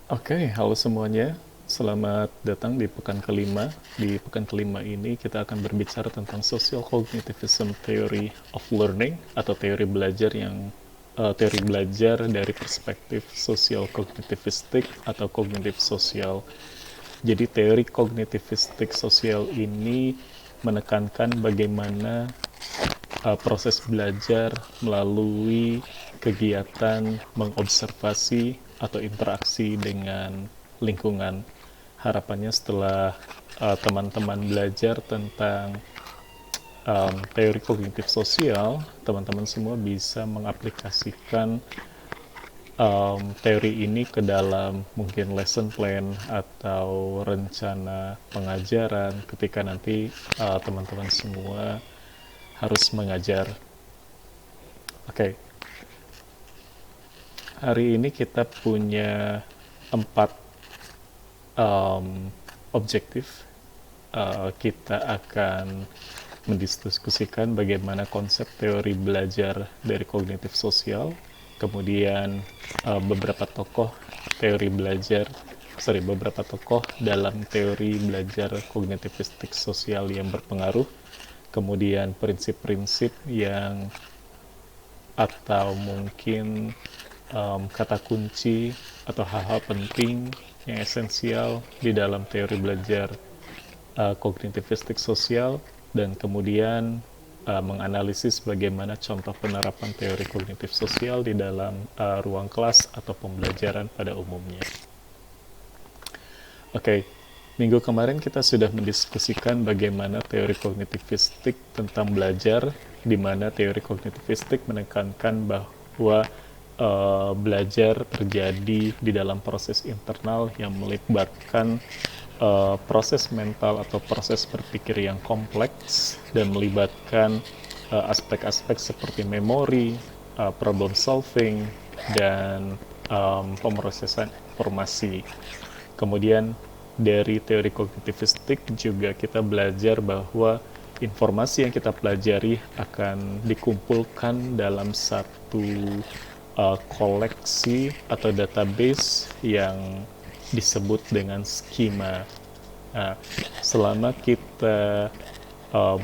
Oke, halo semuanya. Selamat datang di pekan kelima. Di pekan kelima ini kita akan berbicara tentang social cognitivism theory of learning atau teori belajar dari perspektif social cognitivistik atau kognitif sosial. Jadi teori kognitivistik sosial ini menekankan bagaimana proses belajar melalui kegiatan mengobservasi atau interaksi dengan lingkungan. Harapannya setelah teman-teman belajar tentang teori kognitif sosial, teman-teman semua bisa mengaplikasikan teori ini ke dalam mungkin lesson plan atau rencana pengajaran ketika nanti teman-teman semua harus mengajar. Oke, hari ini kita punya 4 objektif. Kita akan mendiskusikan bagaimana konsep teori belajar dari kognitif sosial, kemudian beberapa tokoh dalam teori belajar kognitivistik sosial yang berpengaruh, kemudian prinsip-prinsip yang atau mungkin kata kunci atau hal-hal penting yang esensial di dalam teori belajar kognitivistik sosial, dan kemudian menganalisis bagaimana contoh penerapan teori kognitif sosial di dalam ruang kelas atau pembelajaran pada umumnya. Oke, minggu kemarin kita sudah mendiskusikan bagaimana teori kognitivistik tentang belajar, di mana teori kognitivistik menekankan bahwa belajar terjadi di dalam proses internal yang melibatkan proses mental atau proses berpikir yang kompleks dan melibatkan aspek-aspek seperti memori, problem solving, dan pemrosesan informasi. Kemudian dari teori kognitivistik juga kita belajar bahwa informasi yang kita pelajari akan dikumpulkan dalam satu koleksi atau database yang disebut dengan skema. Nah, selama kita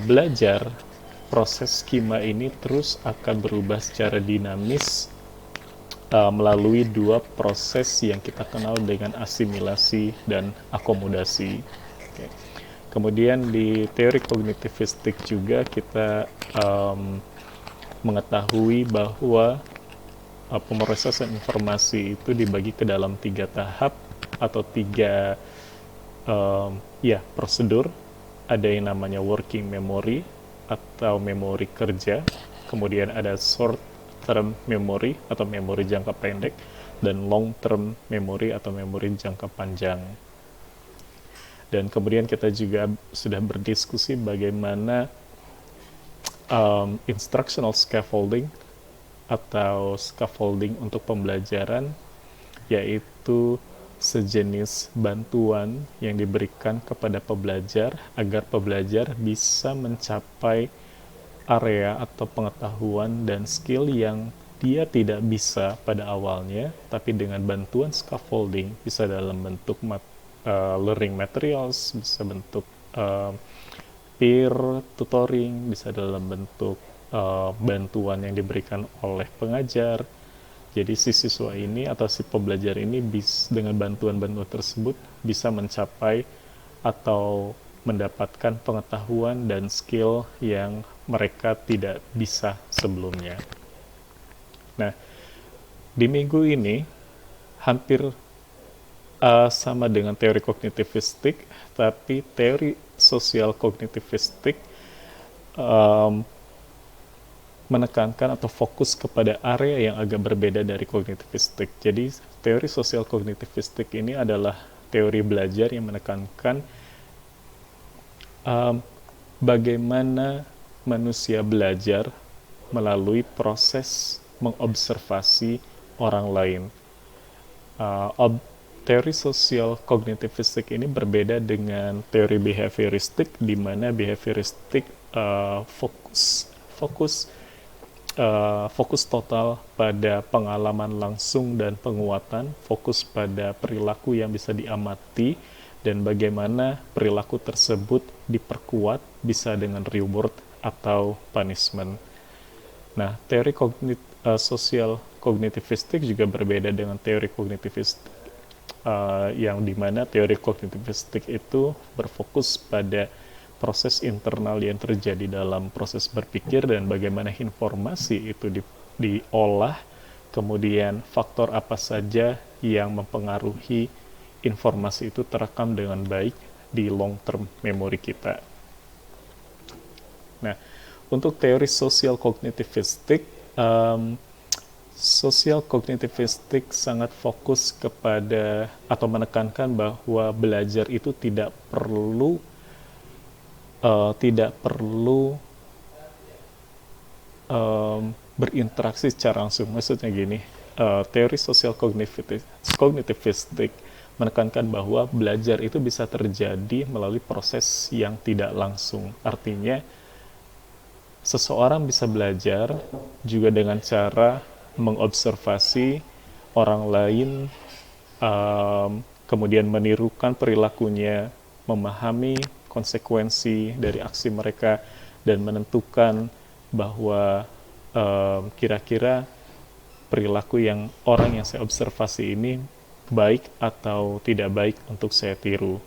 belajar, proses skema ini terus akan berubah secara dinamis melalui dua proses yang kita kenal dengan asimilasi dan akomodasi. Oke. Kemudian di teori kognitivistik juga kita mengetahui bahwa pemrosesan informasi itu dibagi ke dalam 3 tahap atau 3 prosedur. Ada yang namanya working memory atau memori kerja, kemudian ada short term memory atau memori jangka pendek, dan long term memory atau memori jangka panjang. Dan kemudian kita juga sudah berdiskusi bagaimana instructional scaffolding atau scaffolding untuk pembelajaran, yaitu sejenis bantuan yang diberikan kepada pembelajar agar pembelajar bisa mencapai area atau pengetahuan dan skill yang dia tidak bisa pada awalnya, tapi dengan bantuan scaffolding, bisa dalam bentuk learning materials, bisa bentuk peer tutoring, bisa dalam bentuk bantuan yang diberikan oleh pengajar. Jadi si siswa ini atau si pembelajar ini dengan bantuan-bantuan tersebut bisa mencapai atau mendapatkan pengetahuan dan skill yang mereka tidak bisa sebelumnya. Nah, di minggu ini hampir sama dengan teori kognitivistik, tapi teori sosial kognitivistik menekankan atau fokus kepada area yang agak berbeda dari kognitivistik. Jadi teori sosial kognitivistik ini adalah teori belajar yang menekankan bagaimana manusia belajar melalui proses mengobservasi orang lain. Teori sosial kognitivistik ini berbeda dengan teori behavioristik, di mana behavioristik fokus fokus total pada pengalaman langsung dan penguatan, fokus pada perilaku yang bisa diamati, dan bagaimana perilaku tersebut diperkuat bisa dengan reward atau punishment. Nah, teori sosial kognitivistik juga berbeda dengan teori kognitivistik, yang dimana teori kognitivistik itu berfokus pada proses internal yang terjadi dalam proses berpikir dan bagaimana informasi itu diolah, kemudian faktor apa saja yang mempengaruhi informasi itu terekam dengan baik di long term memory kita. Nah, untuk teori sosial kognitivistik, sosial kognitivistik sangat fokus kepada atau menekankan bahwa belajar itu tidak perlu berinteraksi secara langsung. Maksudnya gini, teori sosial kognitivistik menekankan bahwa belajar itu bisa terjadi melalui proses yang tidak langsung. Artinya, seseorang bisa belajar juga dengan cara mengobservasi orang lain, kemudian menirukan perilakunya, memahami konsekuensi dari aksi mereka, dan menentukan bahwa kira-kira perilaku yang orang yang saya observasi ini baik atau tidak baik untuk saya tiru.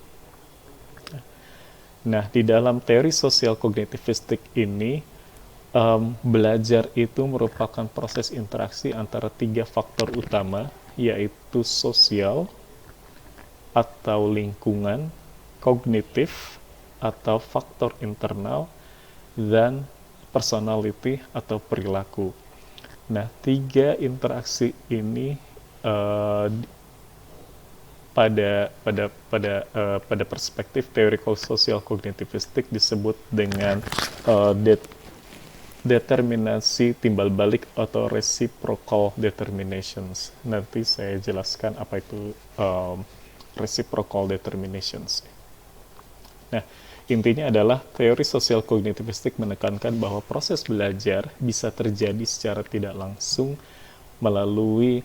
Nah, di dalam teori sosial kognitivistik ini, belajar itu merupakan proses interaksi antara 3 faktor utama, yaitu sosial atau lingkungan, kognitif atau faktor internal, dan personality atau perilaku. Nah, 3 interaksi ini pada perspektif teori sosial kognitivistik disebut dengan determinasi timbal balik atau reciprocal determinations. Nanti saya jelaskan apa itu reciprocal determinations. Nah, intinya adalah teori sosial kognitivistik menekankan bahwa proses belajar bisa terjadi secara tidak langsung melalui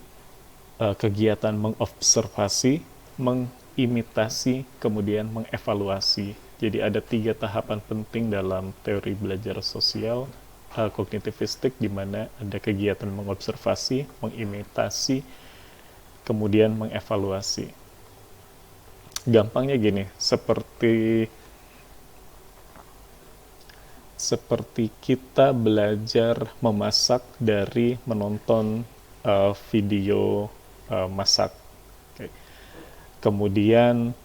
kegiatan mengobservasi, mengimitasi, kemudian mengevaluasi. Jadi ada 3 tahapan penting dalam teori belajar sosial kognitivistik, di mana ada kegiatan mengobservasi, mengimitasi, kemudian mengevaluasi. Gampangnya gini, seperti kita belajar memasak dari menonton video masak. Okay. Kemudian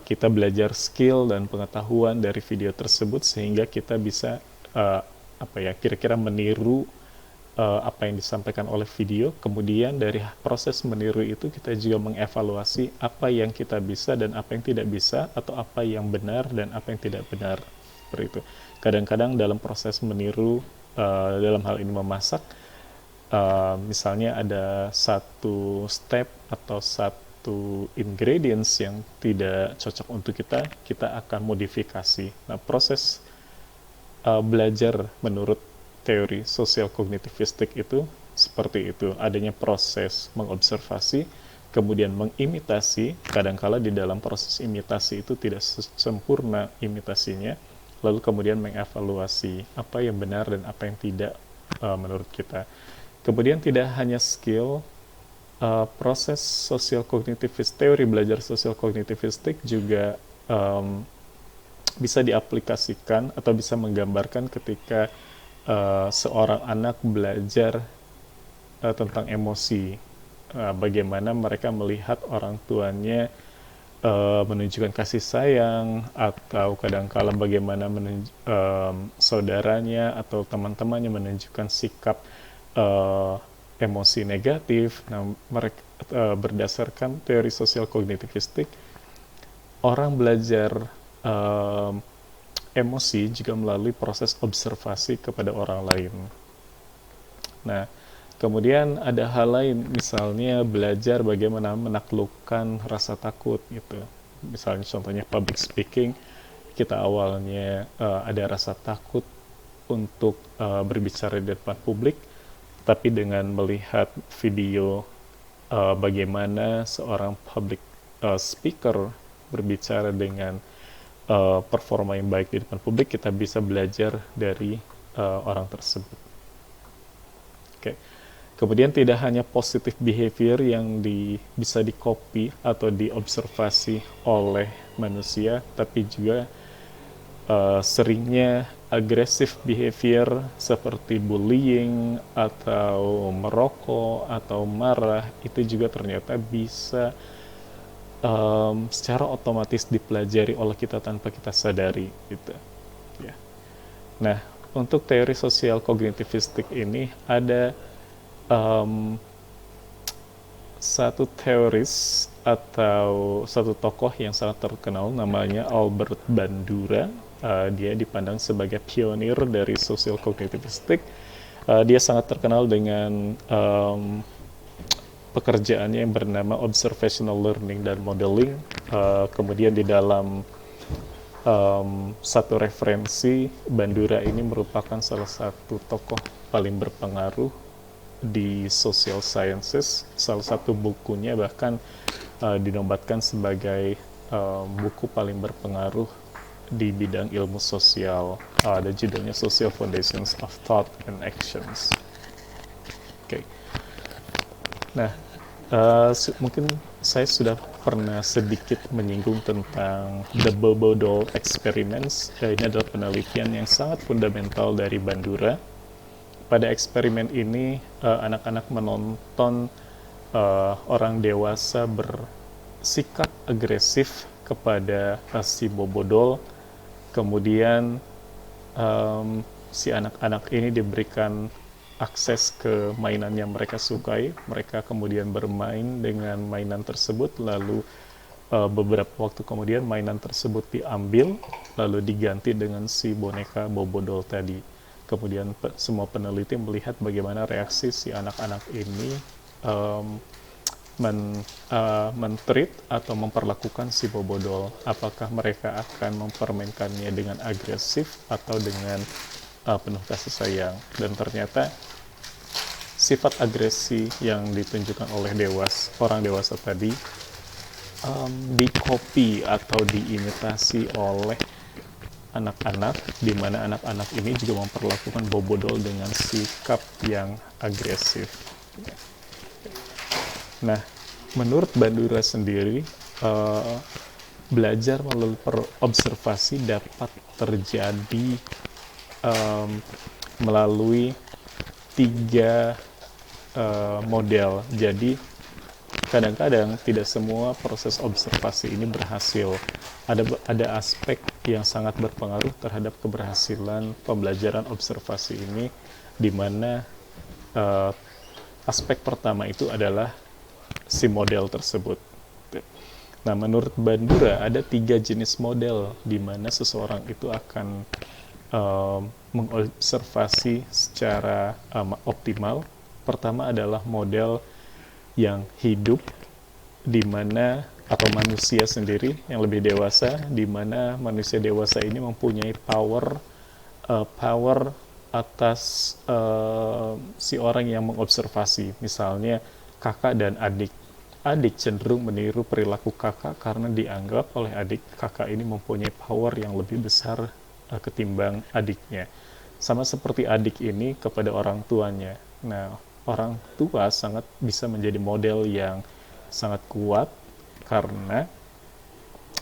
kita belajar skill dan pengetahuan dari video tersebut sehingga kita bisa kira-kira meniru apa yang disampaikan oleh video. Kemudian dari proses meniru itu kita juga mengevaluasi apa yang kita bisa dan apa yang tidak bisa, atau apa yang benar dan apa yang tidak benar. Seperti itu. Kadang-kadang dalam proses meniru, dalam hal ini memasak, misalnya ada satu step atau satu ingredients yang tidak cocok untuk kita akan modifikasi. Nah, proses belajar menurut teori sosial kognitivistik itu seperti itu. Adanya proses mengobservasi, kemudian mengimitasi. Kadangkala di dalam proses imitasi itu tidak sempurna imitasinya, lalu kemudian mengevaluasi apa yang benar dan apa yang tidak menurut kita. Kemudian tidak hanya skill, proses sosial kognitivistik, teori belajar sosial kognitivistik juga bisa diaplikasikan atau bisa menggambarkan ketika seorang anak belajar tentang emosi, bagaimana mereka melihat orang tuanya menunjukkan kasih sayang, atau kadangkala bagaimana saudaranya atau teman-temannya menunjukkan sikap emosi negatif. Nah, mereka berdasarkan teori sosial kognitivistik, orang belajar emosi juga melalui proses observasi kepada orang lain. Nah, kemudian ada hal lain, misalnya belajar bagaimana menaklukkan rasa takut gitu. Misalnya contohnya public speaking, kita awalnya ada rasa takut untuk berbicara di depan publik, tapi dengan melihat video bagaimana seorang public speaker berbicara dengan performa yang baik di depan publik, kita bisa belajar dari orang tersebut. Oke. Kemudian tidak hanya positive behavior yang bisa di-copy atau diobservasi oleh manusia, tapi juga seringnya aggressive behavior seperti bullying atau merokok atau marah itu juga ternyata bisa secara otomatis dipelajari oleh kita tanpa kita sadari gitu ya. Nah, untuk teori sosial kognitivistik ini ada satu teoris atau satu tokoh yang sangat terkenal namanya Albert Bandura. Dia dipandang sebagai pionir dari sosial kognitivistik. Dia sangat terkenal dengan pekerjaannya yang bernama observational learning dan modeling. Kemudian di dalam satu referensi, Bandura ini merupakan salah satu tokoh paling berpengaruh di social sciences. Salah satu bukunya bahkan dinobatkan sebagai buku paling berpengaruh di bidang ilmu sosial. Ada judulnya Social Foundations of Thought and Actions. Oke. Nah, mungkin saya sudah pernah sedikit menyinggung tentang the Bobo Doll Experiments. Ini adalah penelitian yang sangat fundamental dari Bandura. Pada eksperimen ini, anak-anak menonton orang dewasa bersikap agresif kepada si Bobo Doll. Kemudian si anak-anak ini diberikan akses ke mainan yang mereka sukai. Mereka kemudian bermain dengan mainan tersebut, lalu beberapa waktu kemudian mainan tersebut diambil, lalu diganti dengan si boneka Bobo Doll tadi. Kemudian semua peneliti melihat bagaimana reaksi si anak-anak ini men-treat atau memperlakukan si Bobo Doll. Apakah mereka akan mempermainkannya dengan agresif atau dengan penuh kasih sayang. Dan ternyata sifat agresi yang ditunjukkan oleh orang dewasa tadi di-copy atau diimitasi oleh anak-anak, di mana anak-anak ini juga memperlakukan Bobo Doll dengan sikap yang agresif. Nah, menurut Bandura sendiri, belajar melalui observasi dapat terjadi melalui 3 model. Jadi, kadang-kadang tidak semua proses observasi ini berhasil. Ada aspek yang sangat berpengaruh terhadap keberhasilan pembelajaran observasi ini, di mana aspek pertama itu adalah si model tersebut. Nah, menurut Bandura ada 3 jenis model di mana seseorang itu akan mengobservasi secara optimal. Pertama adalah model yang hidup, di mana atau manusia sendiri yang lebih dewasa, di mana manusia dewasa ini mempunyai power atas si orang yang mengobservasi. Misalnya kakak dan adik. Adik cenderung meniru perilaku kakak karena dianggap oleh adik kakak ini mempunyai power yang lebih besar ketimbang adiknya. Sama seperti adik ini kepada orang tuanya. Nah, orang tua sangat bisa menjadi model yang sangat kuat karena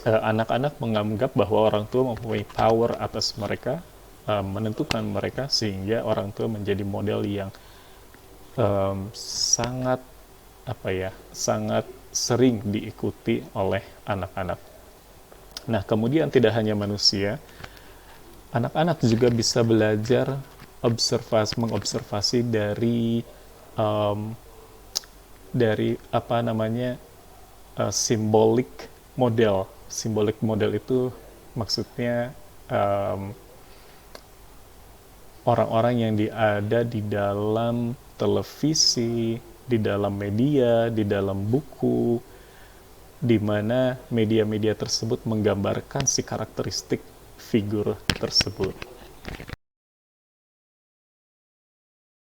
anak-anak menganggap bahwa orang tua mempunyai power atas mereka, menentukan mereka, sehingga orang tua menjadi model yang sangat sangat sering diikuti oleh anak-anak. Nah, kemudian tidak hanya manusia, anak-anak juga bisa belajar mengobservasi dari simbolik model. Simbolik model itu maksudnya orang-orang yang ada di dalam televisi, di dalam media, di dalam buku, di mana media-media tersebut menggambarkan si karakteristik figur tersebut.